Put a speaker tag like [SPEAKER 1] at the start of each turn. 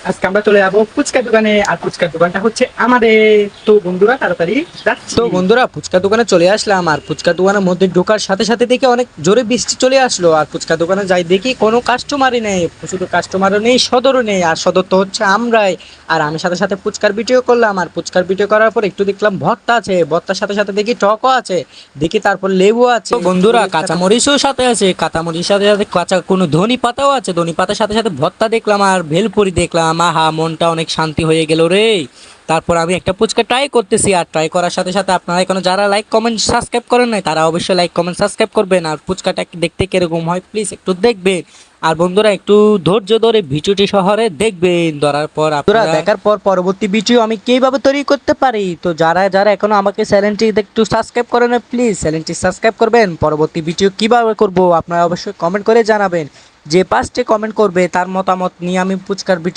[SPEAKER 1] আজকে আমরা চলে যাবো ফুচকার দোকানে, আর ফুচকার দোকানটা হচ্ছে আমাদের। তো বন্ধুরা তাড়াতাড়ি যাচ্ছি।
[SPEAKER 2] তো বন্ধুরা ফুচকা দোকানে চলে আসলাম, আর ফুচকা দোকানের মধ্যে ঢোকার সাথে সাথে দেখি অনেক জোরে বৃষ্টি চলে আসলো। আর ফুচকা দোকানে যাই দেখি কোনো কাস্টমারই নেই, শুধু কাস্টমারও নেই, সদরও নেই। আর সদর তো হচ্ছে আমরাই। আর আমি সাথে সাথে ফুচকার ভিডিও করলাম, আর ফুচকার ভিডিও করার পর একটু দেখলাম ভর্তা আছে, ভর্তার সাথে সাথে দেখি টকও আছে, দেখি তারপর লেবু আছে। তো বন্ধুরা কাঁচামরিচও সাথে আছে, কাঁচামরিচের সাথে সাথে কাঁচা কোনো ধনি পাতাও আছে, ধনি পাতার সাথে সাথে ভর্তা দেখলাম আর ভেলপুরি দেখলাম। আহা, মনটা অনেক শান্তি হয়ে গেল রে। তারপর আমি একটা ফুচকা ট্রাই করতেছি, আর ট্রাই করার সাথে সাথে আপনারা এখনো যারা লাইক কমেন্ট সাবস্ক্রাইব করেন নাই তারা অবশ্যই লাইক কমেন্ট সাবস্ক্রাইব করবেন। আর ফুচকাটা দেখতে কিরকম হয় প্লিজ একটু দেখবেন। আর বন্ধুরা একটু ধৈর্য ধরে ভিডিওটি শহরে দেখবেন, ধরার পর আপনারা দেখার পর পরবর্তী ভিডিও আমি কিভাবে তৈরি করতে পারি। তো যারা যারা এখনো আমাকে চ্যানেলটি একটু সাবস্ক্রাইব করেন প্লিজ চ্যানেলটি সাবস্ক্রাইব করবেন। পরবর্তী ভিডিও কিভাবে করব আপনারা অবশ্যই কমেন্ট করে জানাবেন। যে 5টি কমেন্ট করবে তার মতামত নিয়ে আমি ফুচকার ভিডিও